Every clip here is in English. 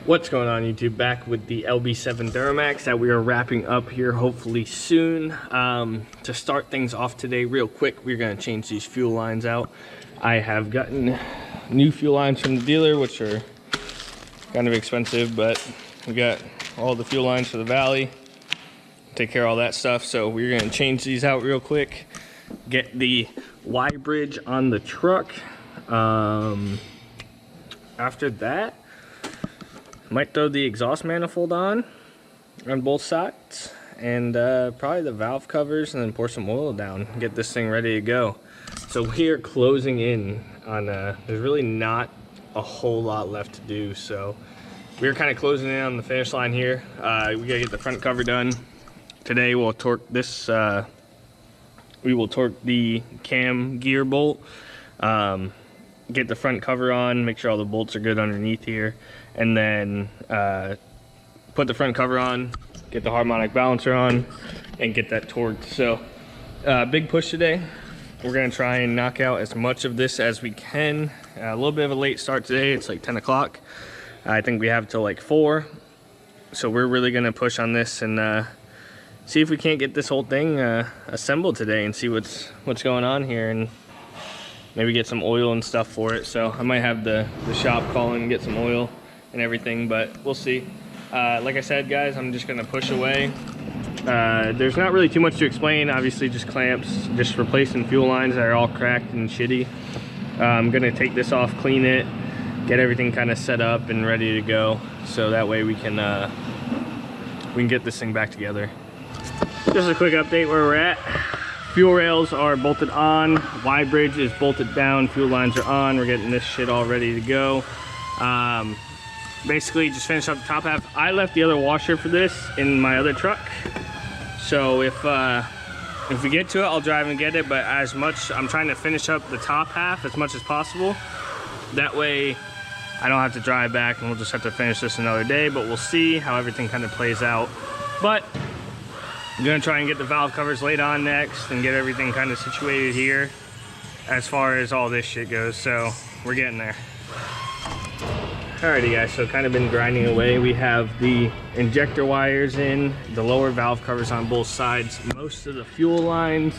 What's going on, YouTube? Back with the LB7 Duramax that we are wrapping up here hopefully soon. To start things off today real quick, we're going to change these fuel lines out. I have gotten new fuel lines from the dealer, which are kind of expensive, but we got all the fuel lines for the Valley, take care of all that stuff. So we're going to change these out real quick, get the Y bridge on the truck. After that, might throw the exhaust manifold on both sides, and probably the valve covers, and then pour some oil down, get this thing ready to go. So we are closing in on, there's really not a whole lot left to do, so we're kind of closing in on the finish line here. We gotta get the front cover done. Today we'll torque this, we will torque the cam gear bolt, get the front cover on, make sure all the bolts are good underneath here, and then put the front cover on, get the harmonic balancer on, and get that torqued. So big push today. We're gonna try and knock out as much of this as we can. A little bit of a late start today. It's like 10 o'clock. I think we have till like 4. So we're really gonna push on this and see if we can't get this whole thing assembled today and see what's going on here, and maybe get some oil and stuff for it. So I might have the shop call and get some oil and everything, but we'll see. Like I said, guys, I'm just gonna push away. There's not really too much to explain. Obviously just clamps, just replacing fuel lines that are all cracked and shitty. I'm gonna take this off, clean it, get everything kind of set up and ready to go, so that way we can get this thing back together. Just a quick update where we're at. Fuel rails are bolted on, Y bridge is bolted down, fuel lines are on. We're getting this shit all ready to go. Basically just finished up the top half. I left the other washer for this in my other truck, so if we get to it, I'll drive and get it, but as much, I'm trying to finish up the top half as much as possible. That way I don't have to drive back, and we'll just have to finish this another day, but we'll see how everything kind of plays out. But I'm gonna try and get the valve covers laid on next and get everything kind of situated here as far as all this shit goes, so we're getting there. Alrighty guys, so kind of been grinding away. We have the injector wires in, the lower valve covers on both sides, most of the fuel lines,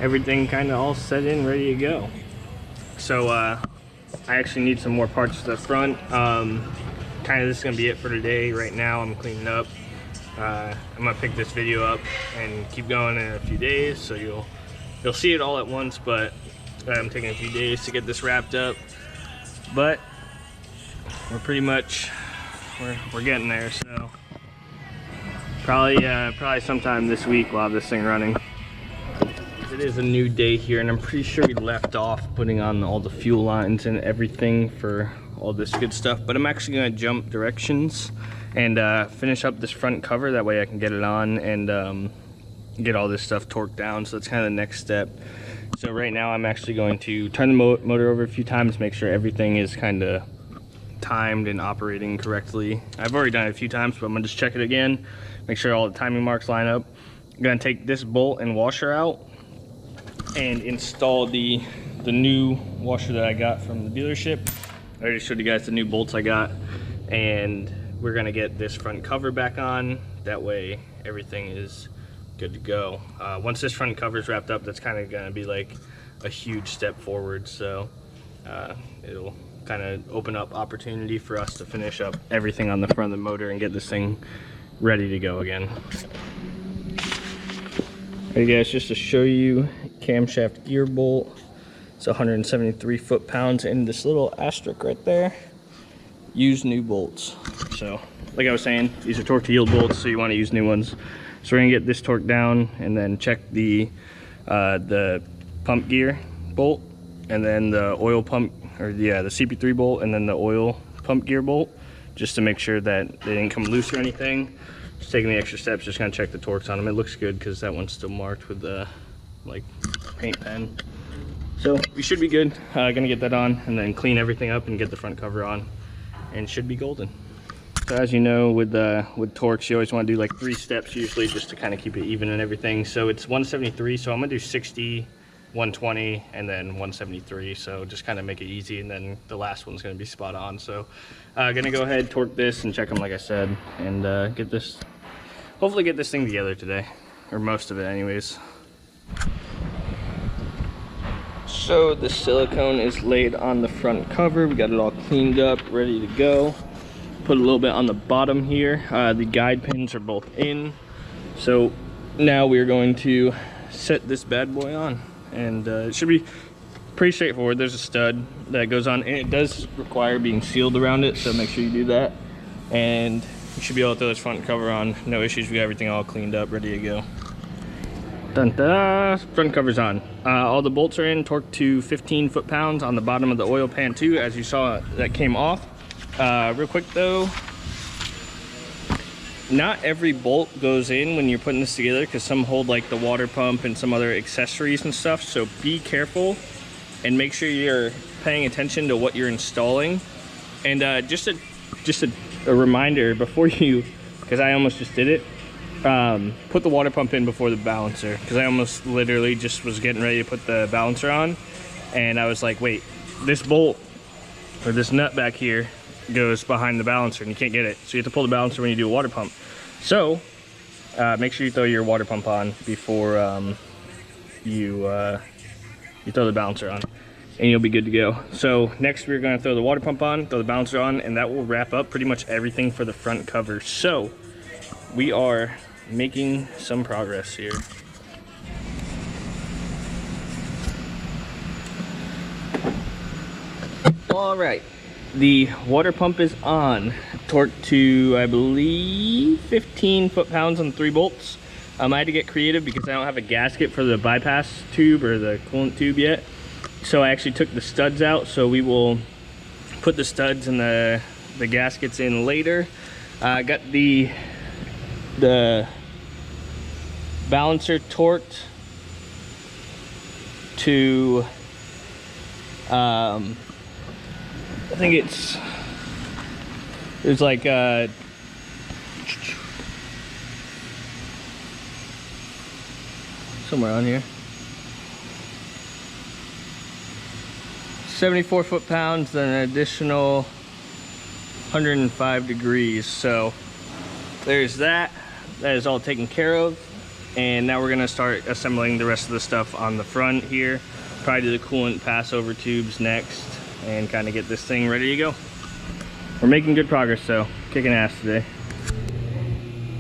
everything kind of all set in, ready to go. So I actually need some more parts to the front. Kind of this is gonna be it for today. Right now I'm cleaning up. I'm gonna pick this video up and keep going in a few days, so you'll see it all at once, but I'm taking a few days to get this wrapped up. But we're pretty much we're getting there, so probably sometime this week we'll have this thing running. It is a new day here, and I'm pretty sure we left off putting on all the fuel lines and everything for all this good stuff, but I'm actually gonna jump directions and finish up this front cover. That way I can get it on and get all this stuff torqued down. So that's kind of the next step. So right now I'm actually going to turn the motor over a few times, make sure everything is kind of timed and operating correctly. I've already done it a few times, but I'm gonna just check it again, make sure all the timing marks line up. I'm gonna take this bolt and washer out and install the new washer that I got from the dealership. I already showed you guys the new bolts I got, and we're gonna get this front cover back on. That way everything is good to go. Once this front cover is wrapped up, that's kind of gonna be like a huge step forward. So it'll kind of open up opportunity for us to finish up everything on the front of the motor and get this thing ready to go again. Alright guys, just to show you, camshaft gear bolt. It's 173 foot-pounds in this little asterisk right there. Use new bolts. So like I was saying, these are torque to yield bolts, so you want to use new ones. So we're gonna get this torqued down and then check the pump gear bolt, and then the oil pump, or yeah, the CP3 bolt, and then the oil pump gear bolt, just to make sure that they didn't come loose or anything. Just taking the extra steps, just gonna check the torques on them. It looks good because that one's still marked with the like paint pen. So we should be good. Gonna get that on and then clean everything up and get the front cover on, and should be golden. So as you know, with torques, you always want to do like 3 steps usually, just to kind of keep it even and everything. So it's 173, so I'm gonna do 60 120 and then 173, so just kind of make it easy, and then the last one's going to be spot on. So gonna go ahead, torque this and check them like I said, and hopefully get this thing together today, or most of it anyways. So the silicone is laid on the front cover. We got it all cleaned up, ready to go. Put a little bit on the bottom here. The guide pins are both in. So now we're going to set this bad boy on, and it should be pretty straightforward. There's a stud that goes on, and it does require being sealed around it, so make sure you do that. And you should be able to throw this front cover on, no issues. We got everything all cleaned up, ready to go. Dun -da. Front cover's on. All the bolts are in, torqued to 15 foot-pounds on the bottom of the oil pan too, as you saw that came off. Real quick though, not every bolt goes in when you're putting this together, because some hold like the water pump and some other accessories and stuff, so be careful and make sure you're paying attention to what you're installing. And just a reminder before you, because I almost just did it, put the water pump in before the balancer, because I almost literally just was getting ready to put the balancer on, and I was like, wait, this bolt or this nut back here goes behind the balancer and you can't get it, so you have to pull the balancer when you do a water pump. So make sure you throw your water pump on before you throw the balancer on, and you'll be good to go. So next we're going to throw the water pump on, throw the balancer on, and that will wrap up pretty much everything for the front cover. So we are making some progress here. All right, the water pump is on, torqued to I believe 15 foot-pounds on 3 bolts. I had to get creative because I don't have a gasket for the bypass tube or the coolant tube yet, so I actually took the studs out. So we will put the studs and the gaskets in later. I got the balancer torqued to I think it's like somewhere on here, 74 foot-pounds, then an additional 105 degrees. So there's that. That is all taken care of, and now we're gonna start assembling the rest of the stuff on the front here. Probably do the coolant passover tubes next, and kind of get this thing ready to go. We're making good progress, so kicking ass today.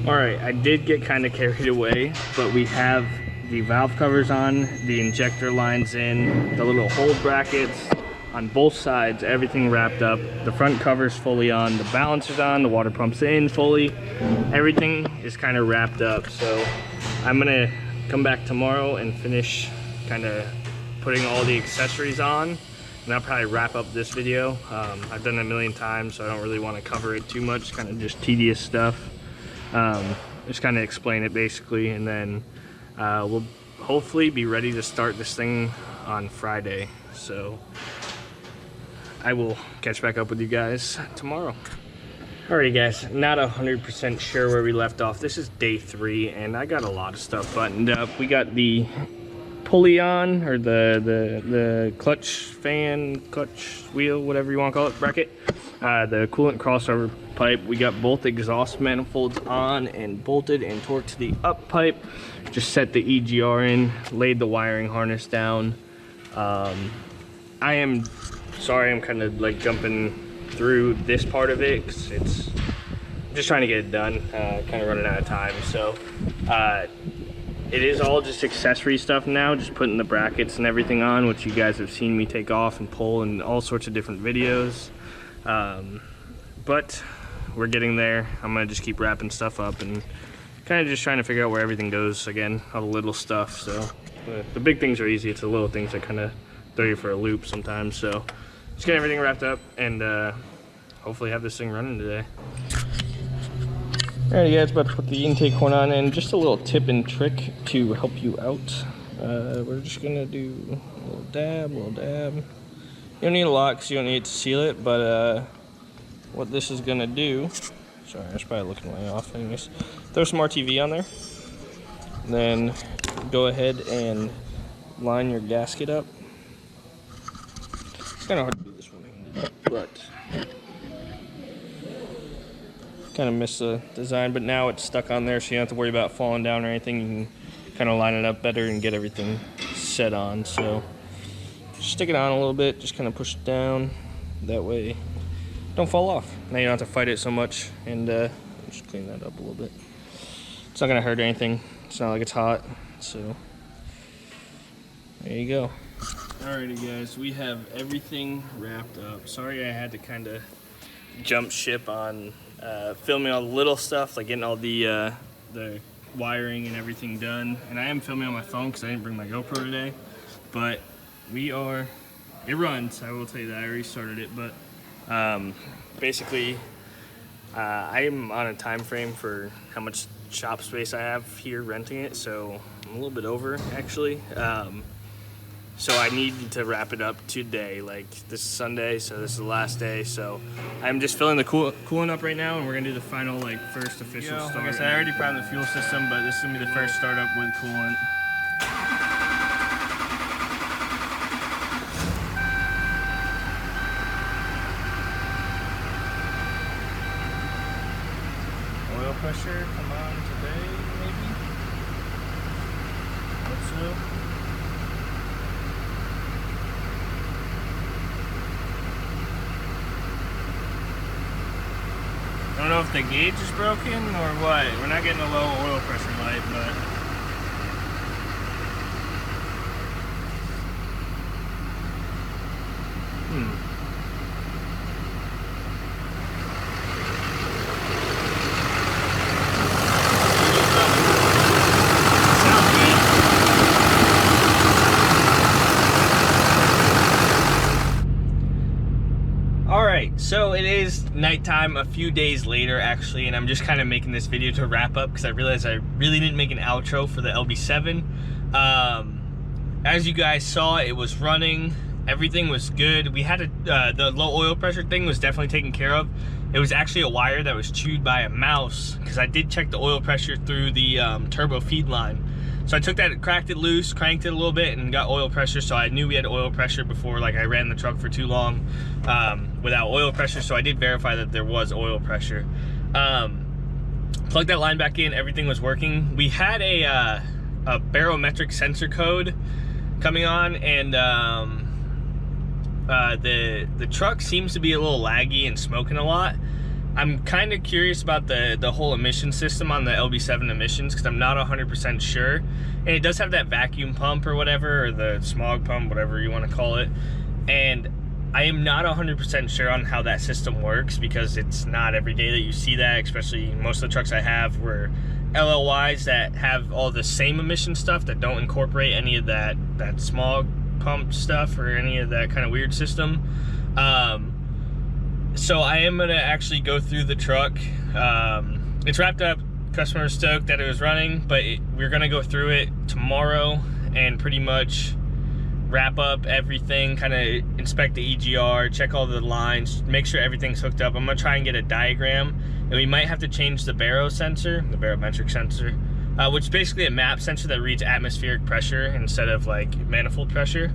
All right, I did get kind of carried away, but we have the valve covers on, the injector lines in, the little hold brackets on both sides, everything wrapped up. The front cover's fully on, the balancer's on, the water pump's in fully. Everything is kind of wrapped up, so I'm gonna come back tomorrow and finish kind of putting all the accessories on, and I'll probably wrap up this video. I've done it a million times, so I don't really want to cover it too much, kind of just tedious stuff. Just kind of explain it basically, and then we'll hopefully be ready to start this thing on Friday. So I will catch back up with you guys tomorrow. Alrighty guys, not 100% sure where we left off. This is day 3, and I got a lot of stuff buttoned up. We got the pulley on, or the clutch wheel, whatever you want to call it, bracket. The coolant crossover pipe. We got both exhaust manifolds on and bolted and torqued to the up pipe. Just set the EGR in, laid the wiring harness down. I am sorry I'm kind of like jumping through this part of it, because I'm just trying to get it done, kind of running out of time. So it is all just accessory stuff now, just putting the brackets and everything on, which you guys have seen me take off and pull in all sorts of different videos. But we're getting there. I'm gonna just keep wrapping stuff up and kind of just trying to figure out where everything goes again, all the little stuff. So the big things are easy, it's the little things that kind of throw you for a loop sometimes. So just get everything wrapped up and hopefully have this thing running today. Alright guys, about to put the intake horn on, and just a little tip and trick to help you out. We're just gonna do a little dab, You don't need a lot because you don't need it to seal it, but what this is gonna do, sorry, I was probably looking way off anyways. Throw some RTV on there, and then go ahead and line your gasket up. It's kind of hard to do this one, but kind of missed the design, but now it's stuck on there, so you don't have to worry about falling down or anything. You can kind of line it up better and get everything set on. So just stick it on a little bit, just kind of push it down, that way don't fall off. Now you don't have to fight it so much, and just clean that up a little bit. It's not gonna hurt anything. It's not like it's hot, so there you go. Alrighty guys, we have everything wrapped up. Sorry I had to kind of jump ship on filming all the little stuff, like getting all the wiring and everything done. And I am filming on my phone because I didn't bring my GoPro today. But it runs, I will tell you that. I already started it, but basically I am on a time frame for how much shop space I have here renting it, so I'm a little bit over actually. So I need to wrap it up today. Like, this is Sunday, so this is the last day. So I'm just filling the coolant up right now, and we're gonna do the final, like, first official start. Like I said, I already primed the fuel system, but this is gonna be the first startup with coolant. Oil pressure, come on today, maybe? Hope so. I don't know if the gauge is broken or what. We're not getting a low oil pressure light, but so it is nighttime a few days later actually, and I'm just kind of making this video to wrap up because I realized I really didn't make an outro for the LB7. As you guys saw, it was running, everything was good. We had the low oil pressure thing was definitely taken care of. It was actually a wire that was chewed by a mouse, because I did check the oil pressure through the turbo feed line. So I took that, cracked it loose, cranked it a little bit, and got oil pressure. So I knew we had oil pressure before, like, I ran the truck for too long without oil pressure. So I did verify that there was oil pressure. Plugged that line back in, everything was working. We had a barometric sensor code coming on, and the truck seems to be a little laggy and smoking a lot. I'm kind of curious about the whole emission system on the LB7 emissions, because I'm not 100% sure. And it does have that vacuum pump or whatever, or the smog pump, whatever you want to call it. And I am not 100% sure on how that system works, because it's not every day that you see that, especially most of the trucks I have were LLYs that have all the same emission stuff that don't incorporate any of that smog pump stuff or any of that kind of weird system. So I am gonna actually go through the truck. It's wrapped up, customer's stoked that it was running, but we're gonna go through it tomorrow and pretty much wrap up everything, kind of inspect the EGR, check all the lines, make sure everything's hooked up. I'm gonna try and get a diagram, and we might have to change the barometric sensor, which is basically a map sensor that reads atmospheric pressure instead of like manifold pressure.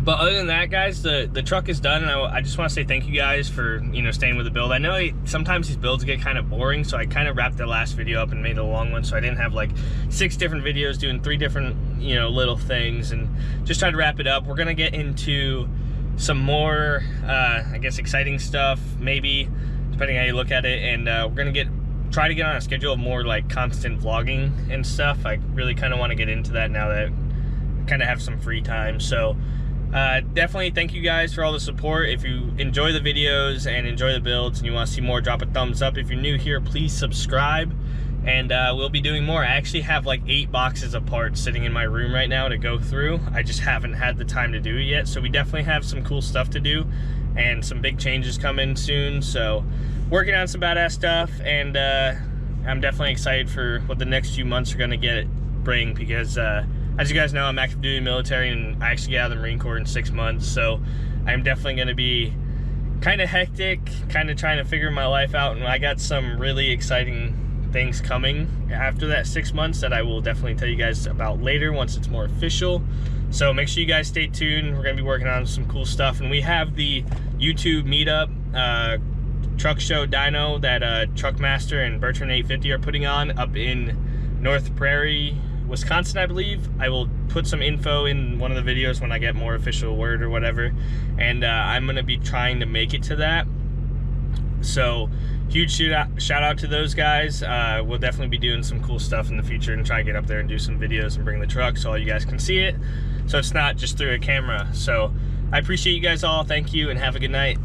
But other than that, guys, the truck is done, and I just want to say thank you guys for, you know, staying with the build. I know sometimes these builds get kind of boring, so I kind of wrapped the last video up and made it a long one, so I didn't have like 6 different videos doing 3 different, you know, little things, and just try to wrap it up. We're gonna get into some more, I guess, exciting stuff, maybe, depending how you look at it, and we're gonna try to get on a schedule of more like constant vlogging and stuff. I really kind of want to get into that now that I kind of have some free time. So definitely thank you guys for all the support. If you enjoy the videos and enjoy the builds and you want to see more, drop a thumbs up. If you're new here, please subscribe, and we'll be doing more. I actually have like 8 boxes of parts sitting in my room right now to go through. I just haven't had the time to do it yet, so we definitely have some cool stuff to do and some big changes coming soon. So working on some badass stuff, and I'm definitely excited for what the next few months are going to bring, because as you guys know, I'm active duty military, and I actually get out of the Marine Corps in 6 months, so I'm definitely going to be kind of hectic, kind of trying to figure my life out, and I got some really exciting things coming after that 6 months that I will definitely tell you guys about later once it's more official. So make sure you guys stay tuned. We're gonna be working on some cool stuff, and we have the YouTube meetup truck show dyno that Truckmaster and Bertrand 850 are putting on up in North Prairie, Wisconsin, I believe. I will put some info in one of the videos when I get more official word or whatever, and I'm gonna be trying to make it to that. So huge shout out to those guys. We'll definitely be doing some cool stuff in the future and try to get up there and do some videos and bring the truck so all you guys can see it, so it's not just through a camera. So I appreciate you guys all. Thank you and have a good night.